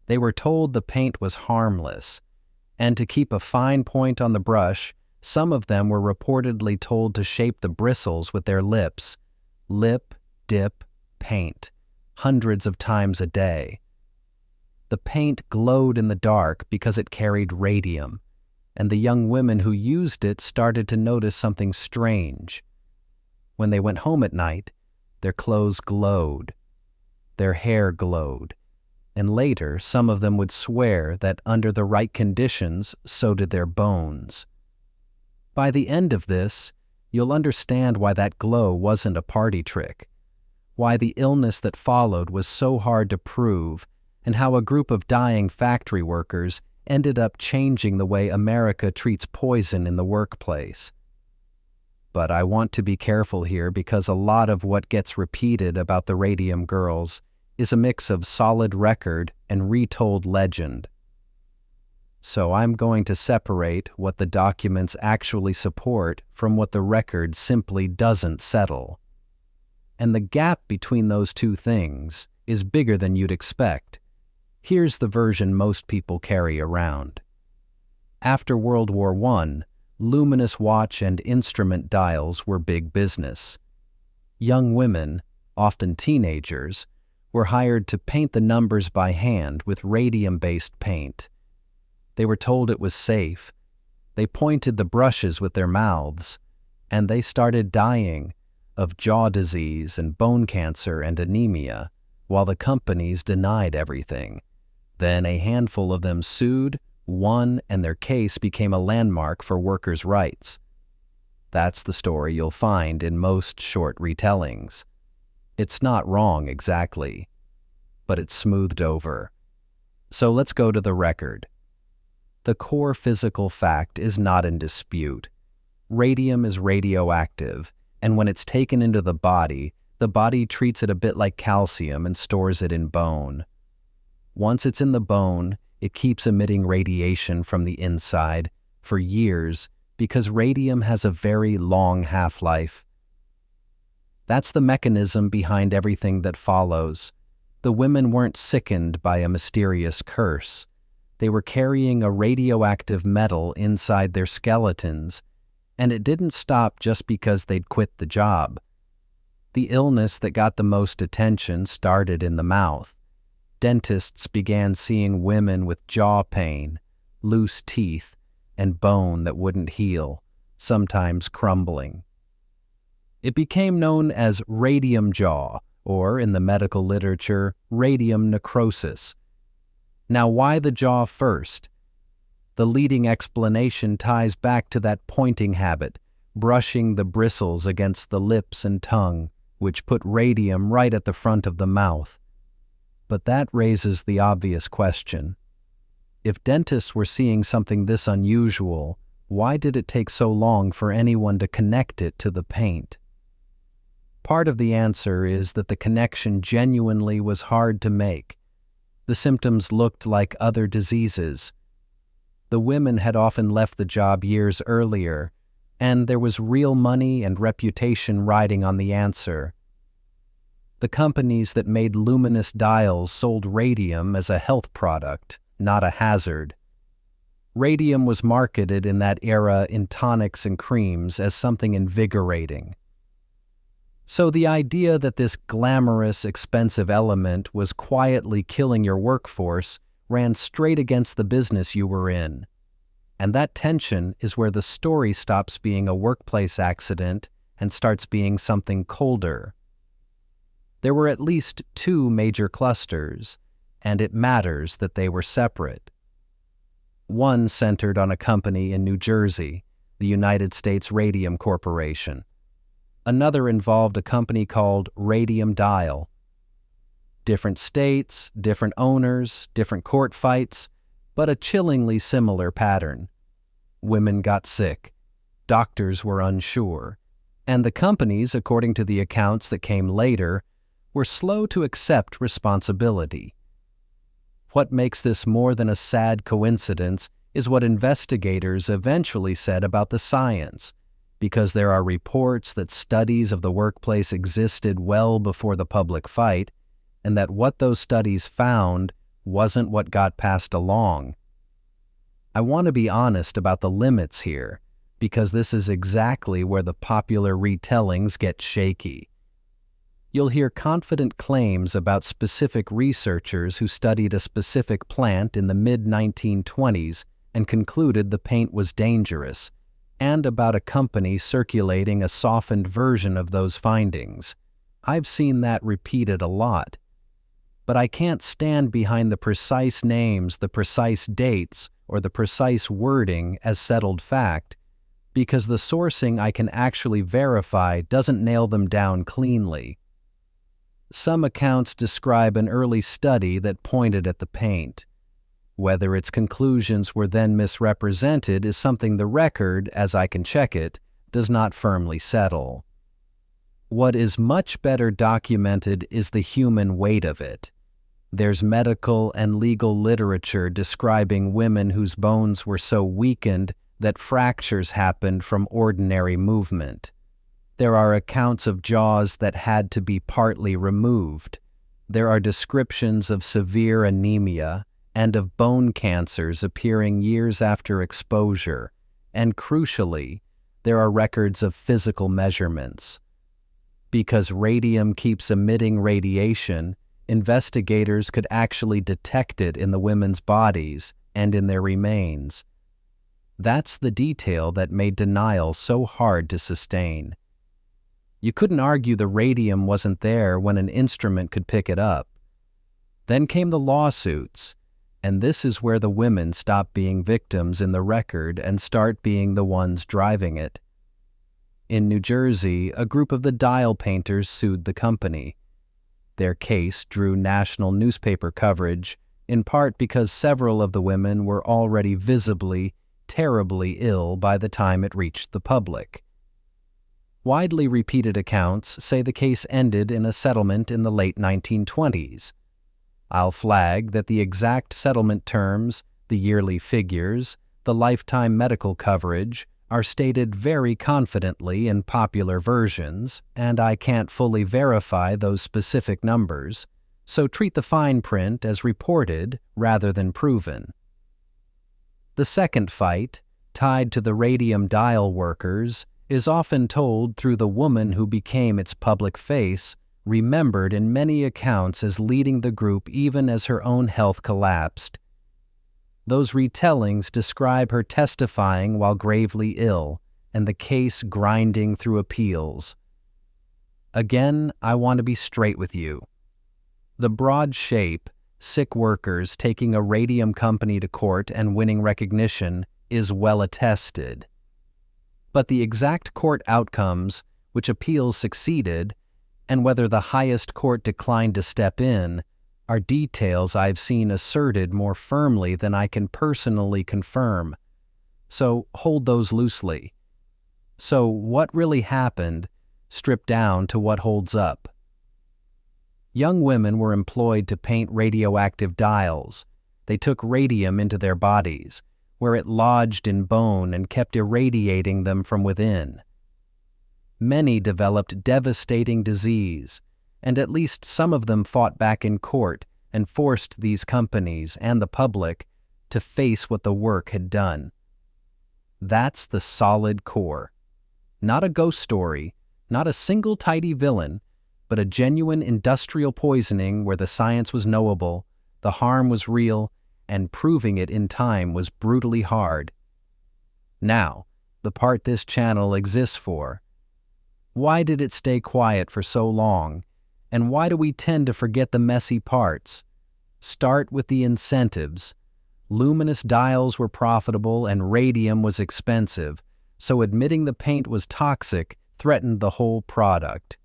They were told the paint was harmless, and to keep a fine point on the brush, some of them were reportedly told to shape the bristles with their lips. Lip, dip, paint, hundreds of times a day. The paint glowed in the dark because it carried radium, and the young women who used it started to notice something strange. When they went home at night, their clothes glowed, their hair glowed, and later some of them would swear that under the right conditions, so did their bones. By the end of this, you'll understand why that glow wasn't a party trick, why the illness that followed was so hard to prove, and how a group of dying factory workers ended up changing the way America treats poison in the workplace. But I want to be careful here because a lot of what gets repeated about the Radium girls is a mix of solid record and retold legend. So I'm going to separate what the documents actually support from what the record simply doesn't settle. And the gap between those two things is bigger than you'd expect. Here's the version most people carry around. After World War I, luminous watch and instrument dials were big business. Young women, often teenagers, were hired to paint the numbers by hand with radium-based paint. They were told it was safe. They pointed the brushes with their mouths, and they started dying of jaw disease and bone cancer and anemia, while the companies denied everything. Then a handful of them sued, won, and their case became a landmark for workers' rights. That's the story you'll find in most short retellings. It's not wrong exactly, but it's smoothed over. So let's go to the record. The core physical fact is not in dispute. Radium is radioactive, and when it's taken into the body treats it a bit like calcium and stores it in bone. Once it's in the bone, it keeps emitting radiation from the inside for years because radium has a very long half-life. That's the mechanism behind everything that follows. The women weren't sickened by a mysterious curse. They were carrying a radioactive metal inside their skeletons, and it didn't stop just because they'd quit the job. The illness that got the most attention started in the mouth. Dentists began seeing women with jaw pain, loose teeth, and bone that wouldn't heal, sometimes crumbling. It became known as radium jaw, or in the medical literature, radium necrosis. Now, why the jaw first? The leading explanation ties back to that pointing habit, brushing the bristles against the lips and tongue, which put radium right at the front of the mouth. But that raises the obvious question. If dentists were seeing something this unusual, why did it take so long for anyone to connect it to the paint? Part of the answer is that the connection genuinely was hard to make. The symptoms looked like other diseases. The women had often left the job years earlier, and there was real money and reputation riding on the answer. The companies that made luminous dials sold radium as a health product, not a hazard. Radium was marketed in that era in tonics and creams as something invigorating. So the idea that this glamorous, expensive element was quietly killing your workforce ran straight against the business you were in. And that tension is where the story stops being a workplace accident and starts being something colder. There were at least two major clusters, and it matters that they were separate. One centered on a company in New Jersey, the United States Radium Corporation. Another involved a company called Radium Dial. Different states, different owners, different court fights, but a chillingly similar pattern. Women got sick, doctors were unsure, and the companies, according to the accounts that came later, were slow to accept responsibility. What makes this more than a sad coincidence is what investigators eventually said about the science, because there are reports that studies of the workplace existed well before the public fight, and that what those studies found wasn't what got passed along. I want to be honest about the limits here, because this is exactly where the popular retellings get shaky. You'll hear confident claims about specific researchers who studied a specific plant in the mid-1920s and concluded the paint was dangerous, and about a company circulating a softened version of those findings. I've seen that repeated a lot. But I can't stand behind the precise names, the precise dates, or the precise wording as settled fact, because the sourcing I can actually verify doesn't nail them down cleanly. Some accounts describe an early study that pointed at the paint. Whether its conclusions were then misrepresented is something the record, as I can check it, does not firmly settle. What is much better documented is the human weight of it. There's medical and legal literature describing women whose bones were so weakened that fractures happened from ordinary movement. There are accounts of jaws that had to be partly removed. There are descriptions of severe anemia and of bone cancers appearing years after exposure, and crucially, there are records of physical measurements. Because radium keeps emitting radiation, investigators could actually detect it in the women's bodies and in their remains. That's the detail that made denial so hard to sustain. You couldn't argue the radium wasn't there when an instrument could pick it up. Then came the lawsuits, and this is where the women stop being victims in the record and start being the ones driving it. In New Jersey, a group of the dial painters sued the company. Their case drew national newspaper coverage, in part because several of the women were already visibly, terribly ill by the time it reached the public. Widely repeated accounts say the case ended in a settlement in the late 1920s. I'll flag that the exact settlement terms, the yearly figures, the lifetime medical coverage are stated very confidently in popular versions, and I can't fully verify those specific numbers, so treat the fine print as reported rather than proven. The second fight, tied to the radium dial workers, is often told through the woman who became its public face, remembered in many accounts as leading the group even as her own health collapsed. Those retellings describe her testifying while gravely ill, and the case grinding through appeals. Again, I want to be straight with you. The broad shape, sick workers taking a radium company to court and winning recognition, is well attested. But the exact court outcomes, which appeals succeeded, and whether the highest court declined to step in, are details I've seen asserted more firmly than I can personally confirm. So hold those loosely. So what really happened, stripped down to what holds up? Young women were employed to paint radioactive dials. They took radium into their bodies, where it lodged in bone and kept irradiating them from within. Many developed devastating disease, and at least some of them fought back in court and forced these companies and the public to face what the work had done. That's the solid core. Not a ghost story, not a single tidy villain, but a genuine industrial poisoning where the science was knowable, the harm was real, and proving it in time was brutally hard. Now, the part this channel exists for. Why did it stay quiet for so long? And why do we tend to forget the messy parts? Start with the incentives. Luminous dials were profitable and radium was expensive, so admitting the paint was toxic threatened the whole product.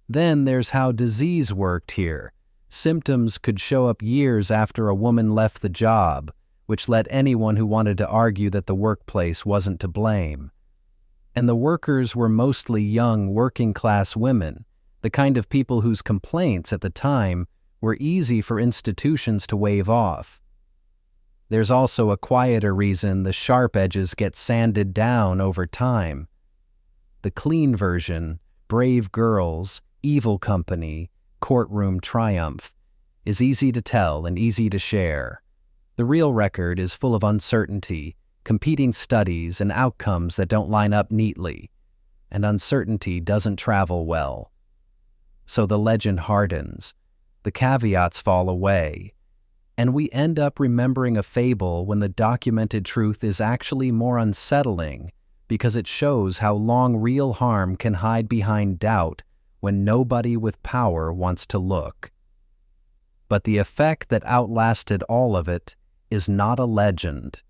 Then there's how disease worked here. Symptoms could show up years after a woman left the job, which let anyone who wanted to argue that the workplace wasn't to blame. And the workers were mostly young, working-class women, the kind of people whose complaints at the time were easy for institutions to wave off. There's also a quieter reason the sharp edges get sanded down over time. The clean version, brave girls, evil company, courtroom triumph, is easy to tell and easy to share. The real record is full of uncertainty, competing studies, and outcomes that don't line up neatly, and uncertainty doesn't travel well. So the legend hardens, the caveats fall away, and we end up remembering a fable when the documented truth is actually more unsettling because it shows how long real harm can hide behind doubt when nobody with power wants to look. But the effect that outlasted all of it is not a legend.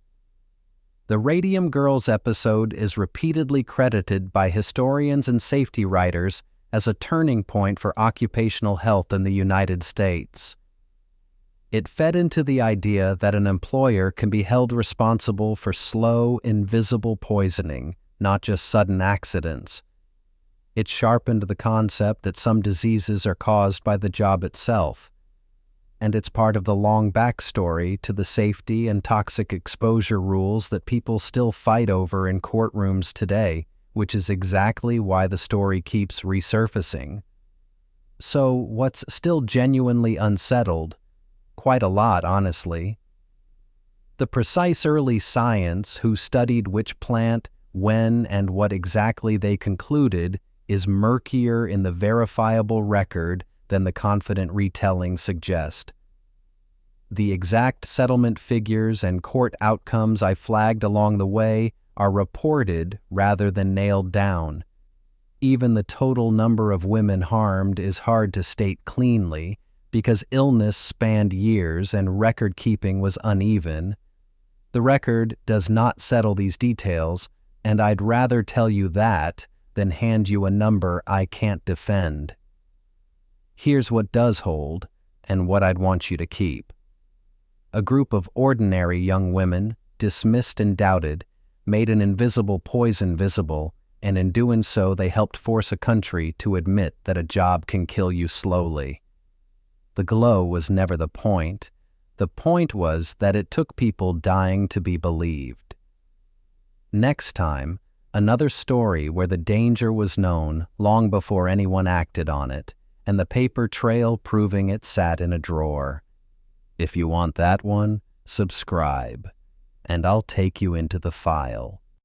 The Radium Girls episode is repeatedly credited by historians and safety writers as a turning point for occupational health in the United States. It fed into the idea that an employer can be held responsible for slow, invisible poisoning, not just sudden accidents. It sharpened the concept that some diseases are caused by the job itself, and it's part of the long backstory to the safety and toxic exposure rules that people still fight over in courtrooms today, which is exactly why the story keeps resurfacing. So, what's still genuinely unsettled? Quite a lot, honestly. The precise early science who studied which plant, when, and what exactly they concluded is murkier in the verifiable record than the confident retelling suggest. The exact settlement figures and court outcomes I flagged along the way are reported rather than nailed down. Even the total number of women harmed is hard to state cleanly because illness spanned years and record-keeping was uneven. The record does not settle these details, and I'd rather tell you that than hand you a number I can't defend. Here's what does hold, and what I'd want you to keep. A group of ordinary young women, dismissed and doubted, made an invisible poison visible, and in doing so they helped force a country to admit that a job can kill you slowly. The glow was never the point. The point was that it took people dying to be believed. Next time, another story where the danger was known long before anyone acted on it, and the paper trail proving it sat in a drawer. If you want that one, subscribe, and I'll take you into the file.